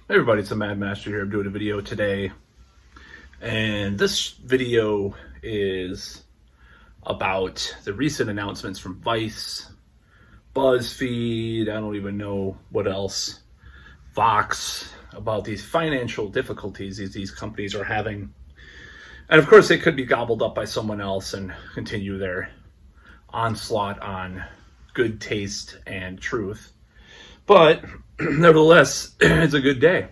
Hey everybody, it's the Mad Master here. I'm doing a video today, and this video is about the recent announcements from Vice, BuzzFeed, I don't even know what else, Vox, about these financial difficulties these companies are having. And of course, they could be gobbled up by someone else and continue their onslaught on good taste and truth. But nevertheless, it's a good day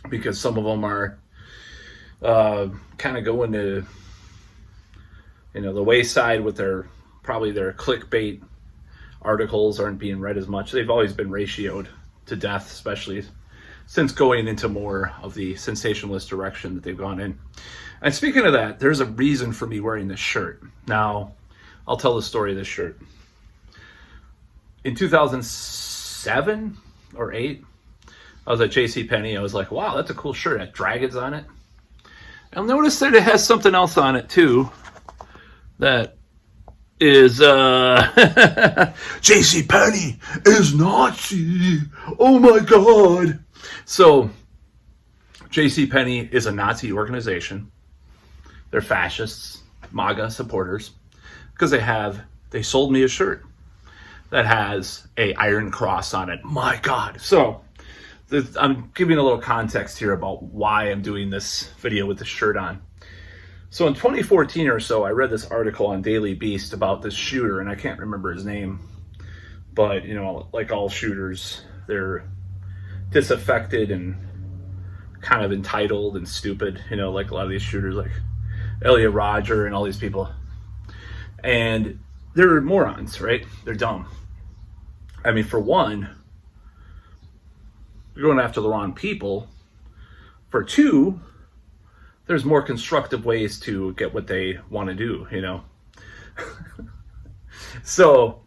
because some of them are kind of going to, the wayside with their clickbait articles aren't being read as much. They've always been ratioed to death, especially since going into more of the sensationalist direction that they've gone in. And speaking of that, there's a reason for me wearing this shirt. Now, I'll tell the story of this shirt. In 2007 or 8, I was at JCPenney. I was like, wow, that's a cool shirt. It had dragons on it. I'll notice that it has something else on it too. That is JCPenney is Nazi. Oh my God. So JCPenney is a Nazi organization. They're fascists, MAGA supporters, because they sold me a shirt that has a Iron Cross on it. My God. So I'm giving a little context here about why I'm doing this video with this shirt on. So in 2014 or so, I read this article on Daily Beast about this shooter, and I can't remember his name, but like all shooters, they're disaffected and kind of entitled and stupid, like a lot of these shooters, like Elliot Rodger and all these people. And they're morons, right? They're dumb. I mean, for one, you're going after the wrong people. For two, there's more constructive ways to get what they want to do, So,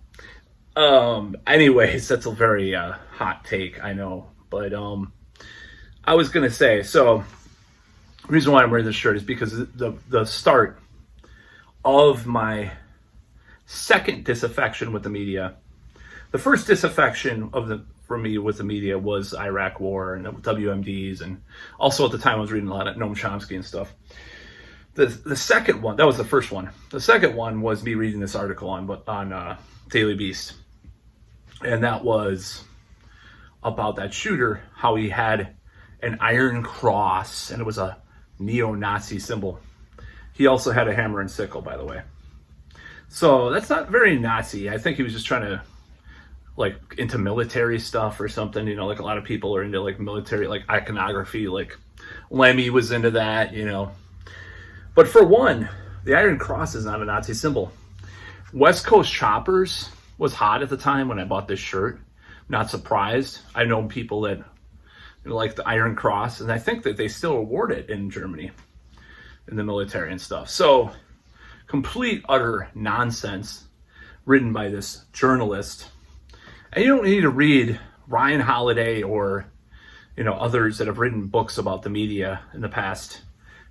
anyways, that's a very hot take, I know. But I was going to say, so the reason why I'm wearing this shirt is because the start of my second disaffection with the media. The first disaffection for me with the media was Iraq War and WMDs, and also at the time I was reading a lot of Noam Chomsky and stuff. The second one, that was the first one. The second one was me reading this article on Daily Beast, and that was about that shooter, how he had an Iron Cross, and it was a neo-Nazi symbol. He also had a hammer and sickle, by the way. So that's not very Nazi. I think he was just trying to, into military stuff or something, like a lot of people are into military, iconography, Lemmy was into that, But for one, the Iron Cross is not a Nazi symbol. West Coast Choppers was hot at the time when I bought this shirt. Not surprised. I know people that like the Iron Cross, and I think that they still award it in Germany in the military and stuff. So complete, utter nonsense written by this journalist. And you don't need to read Ryan Holiday or, others that have written books about the media in the past,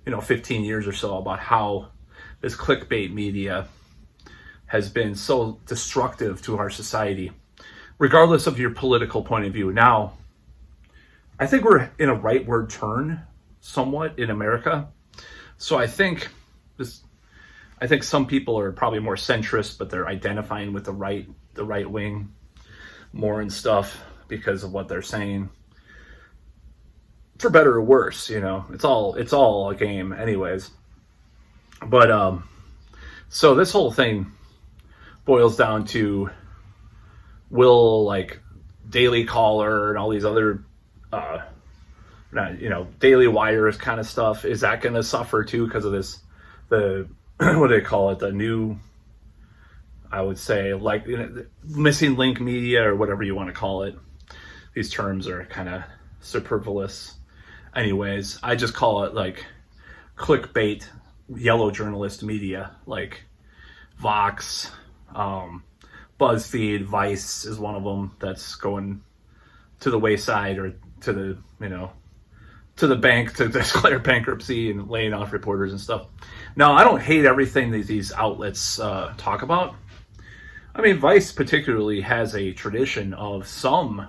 15 years or so, about how this clickbait media has been so destructive to our society, regardless of your political point of view. Now, I think we're in a rightward turn somewhat in America. So I think some people are probably more centrist, but they're identifying with the right wing more and stuff because of what they're saying. For better or worse, it's all a game anyways. But so this whole thing boils down to, will Daily Caller and all these other Daily Wires kind of stuff, is that going to suffer too because of this, what do they call it, the new, I would say, missing link media or whatever you want to call it. These terms are kind of superfluous. Anyways, I just call it clickbait, yellow journalist media, like Vox, BuzzFeed, Vice is one of them that's going to the wayside, or to the bank to declare bankruptcy and laying off reporters and stuff. Now, I don't hate everything these outlets talk about. I mean, Vice particularly has a tradition of some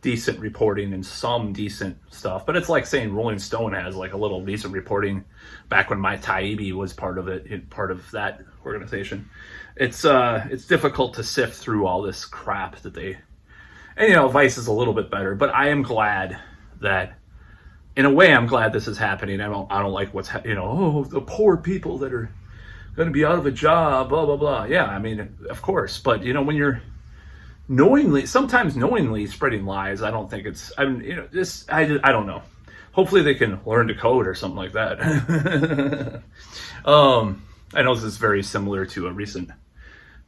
decent reporting and some decent stuff. But it's like saying Rolling Stone has like a little decent reporting back when my Taibbi was part of it, part of that organization. It's difficult to sift through all this crap that they, and you know, Vice is a little bit better, but I am glad that, in a way, I'm glad this is happening. I don't like what's, the poor people that are going to be out of a job, blah, blah, blah. Yeah, I mean, of course. But, you know, when you're sometimes knowingly spreading lies, I don't think it's, I don't know. Hopefully they can learn to code or something like that. I know this is very similar to a recent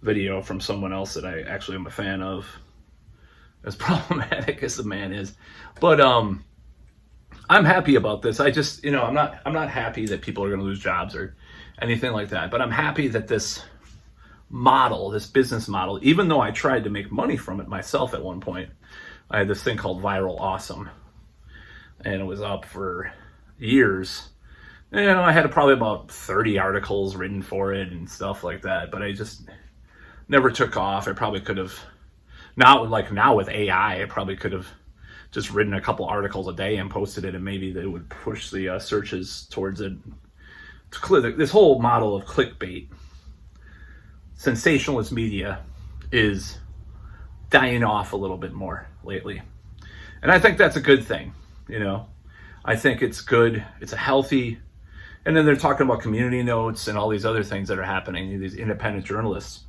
video from someone else that I actually am a fan of, as problematic as the man is. But I'm happy about this. I just, I'm not happy that people are going to lose jobs or anything like that. But I'm happy that this business model, even though I tried to make money from it myself at one point, I had this thing called Viral Awesome, and it was up for years. I had probably about 30 articles written for it and stuff like that, but I just never took off. I probably could have, now with AI, I probably could have just written a couple articles a day and posted it, and maybe they would push the searches towards it. This whole model of clickbait, sensationalist media, is dying off a little bit more lately. And I think that's a good thing. I think it's good. It's a healthy, and then they're talking about community notes and all these other things that are happening, these independent journalists.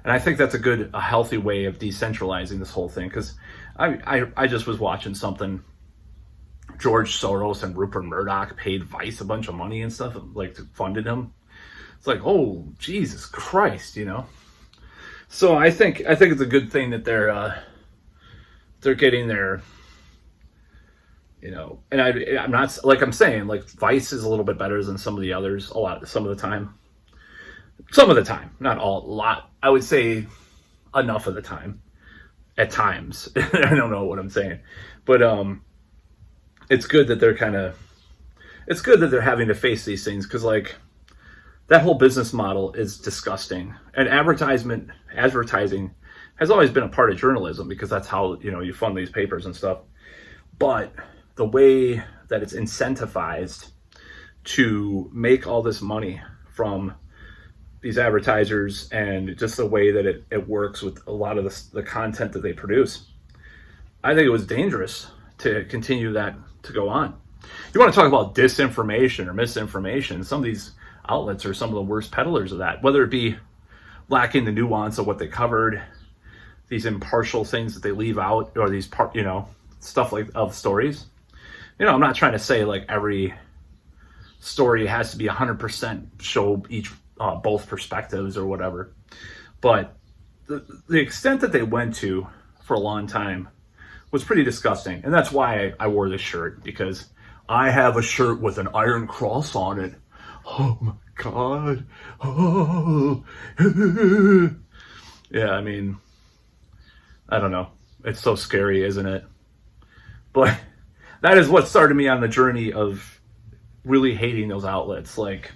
And I think that's a healthy way of decentralizing this whole thing. Because I just was watching something, George Soros and Rupert Murdoch paid Vice a bunch of money and stuff, like funded him. It's like, oh, Jesus Christ, So I think it's a good thing that they're getting their, and I'm not, like I'm saying, like Vice is a little bit better than some of the others, some of the time, not a lot. I would say enough of the time, at times. I don't know what I'm saying, but it's good that they're having to face these things, because like, that whole business model is disgusting. And advertising has always been a part of journalism, because that's how, you fund these papers and stuff. But the way that it's incentivized to make all this money from these advertisers, and just the way that it works with a lot of the content that they produce, I think it was dangerous to continue that to go on. You want to talk about disinformation or misinformation, some of these outlets are some of the worst peddlers of that, whether it be lacking the nuance of what they covered, these impartial things that they leave out, or these stuff like of stories. I'm not trying to say like every story has to be 100% show both perspectives or whatever, but the extent that they went to for a long time was pretty disgusting. And that's why I wore this shirt, because I have a shirt with an iron cross on it. Oh my God. Oh. Yeah, I mean, I don't know. It's so scary, isn't it? But that is what started me on the journey of really hating those outlets. Like,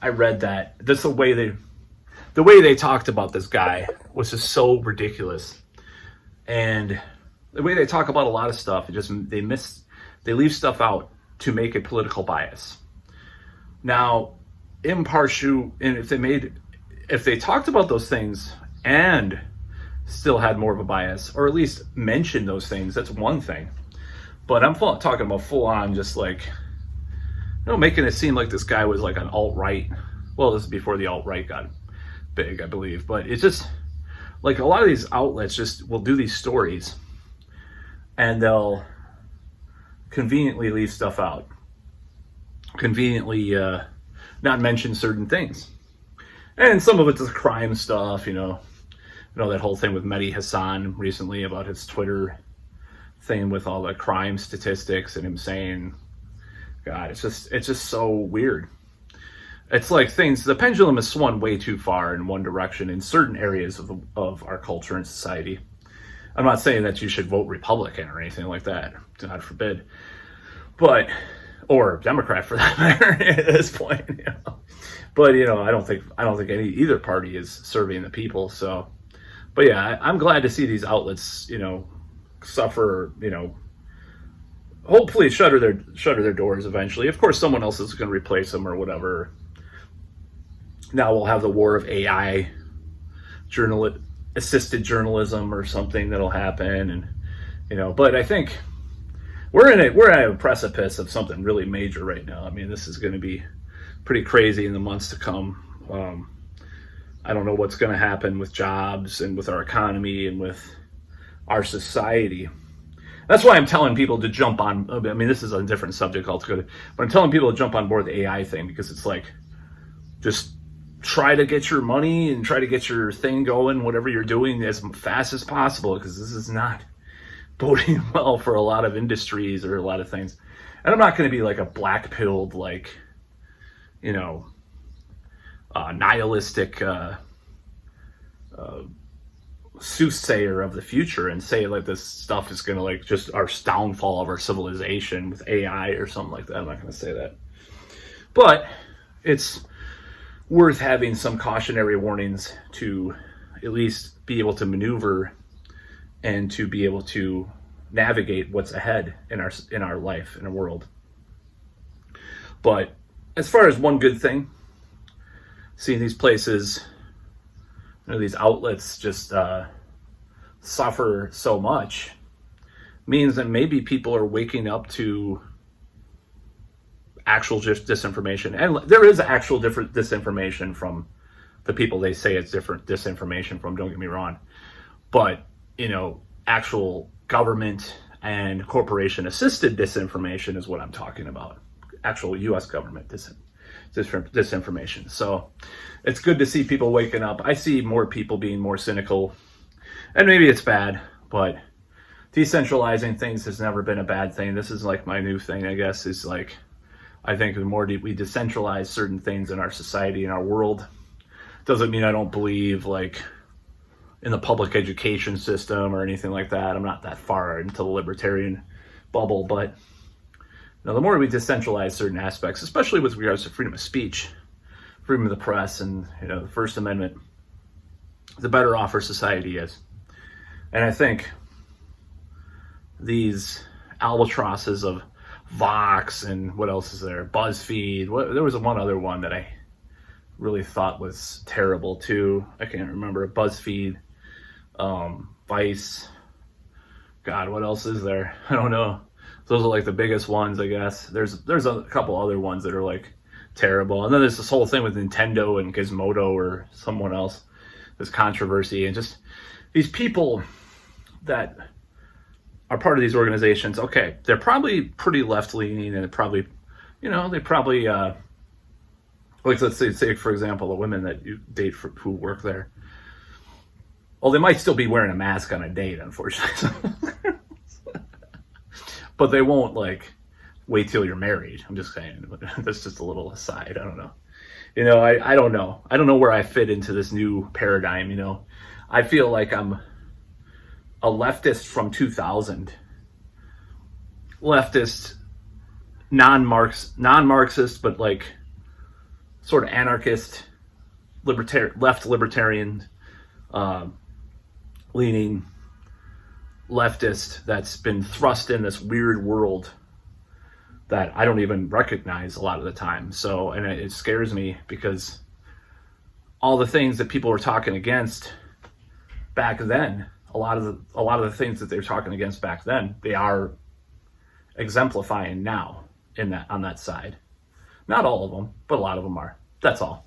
I read that. That's the way they talked about this guy was just so ridiculous. And the way they talk about a lot of stuff, they leave stuff out to make a political bias. Now, impartial, and if they talked about those things and still had more of a bias, or at least mentioned those things, that's one thing. But I'm talking about full on, just like, making it seem like this guy was like an alt-right. Well, this is before the alt-right got big, I believe. But it's just like a lot of these outlets just will do these stories, and they'll conveniently leave stuff out. Conveniently not mention certain things. And some of it's the crime stuff, that whole thing with Mehdi Hassan recently about his Twitter thing with all the crime statistics and him saying, God, it's just so weird. It's like the pendulum has swung way too far in one direction in certain areas of our culture and society. I'm not saying that you should vote Republican or anything like that, God forbid, or Democrat for that matter at this point. But I don't think either party is serving the people. So, but yeah, I'm glad to see these outlets, suffer, hopefully shutter their doors eventually. Of course, someone else is going to replace them or whatever. Now we'll have the war of AI, assisted journalism or something that'll happen, and But I think we're at a precipice of something really major right now. I mean, this is going to be pretty crazy in the months to come. I don't know what's going to happen with jobs and with our economy and with our society. That's why I'm telling people to jump on. I mean, this is a different subject altogether, but I'm telling people to jump on board the AI thing, because it's like, just try to get your money and try to get your thing going, whatever you're doing, as fast as possible, because this is not boding well for a lot of industries or a lot of things. And I'm not going to be like a black-pilled, like, nihilistic soothsayer of the future and say like this stuff is going to like just our downfall of our civilization with AI or something like that. I'm not going to say that, but it's worth having some cautionary warnings to at least be able to maneuver and to be able to navigate what's ahead in our life, in our world. But as far as one good thing, seeing these places, these outlets just suffer so much, means that maybe people are waking up to actual just disinformation. And there is actual different disinformation from the people they say it's different disinformation from, don't get me wrong. But, actual government and corporation assisted disinformation is what I'm talking about. Actual US government disinformation. So it's good to see people waking up. I see more people being more cynical, and maybe it's bad, but decentralizing things has never been a bad thing. This is like my new thing, I guess, is like, I think the more we decentralize certain things in our society, in our world, doesn't mean I don't believe like in the public education system or anything like that. I'm not that far into the libertarian bubble, but the more we decentralize certain aspects, especially with regards to freedom of speech, freedom of the press, and the First Amendment, the better off our society is. And I think these albatrosses of Vox and what else is there? BuzzFeed. There was one other one that I really thought was terrible too. I can't remember. BuzzFeed, Vice. God, what else is there? I don't know. Those are like the biggest ones, I guess. There's a couple other ones that are like terrible. And then there's this whole thing with Nintendo and Gizmodo or someone else, this controversy, and just these people that are part of these organizations. Okay, they're probably pretty left-leaning, and probably, like, let's say for example, the women that you date who work there. Well, they might still be wearing a mask on a date, unfortunately. But they won't like wait till you're married. I'm just saying. But that's just a little aside. I don't know. I don't know. I don't know where I fit into this new paradigm. I feel like I'm a leftist from 2000. Leftist, non-Marxist, but like sort of anarchist, left libertarian, leaning leftist that's been thrust in this weird world that I don't even recognize a lot of the time. So, and it scares me because all the things that people were talking against back then, a lot of the things that they're talking against back then, they are exemplifying now on that side. Not all of them, but a lot of them are. That's all.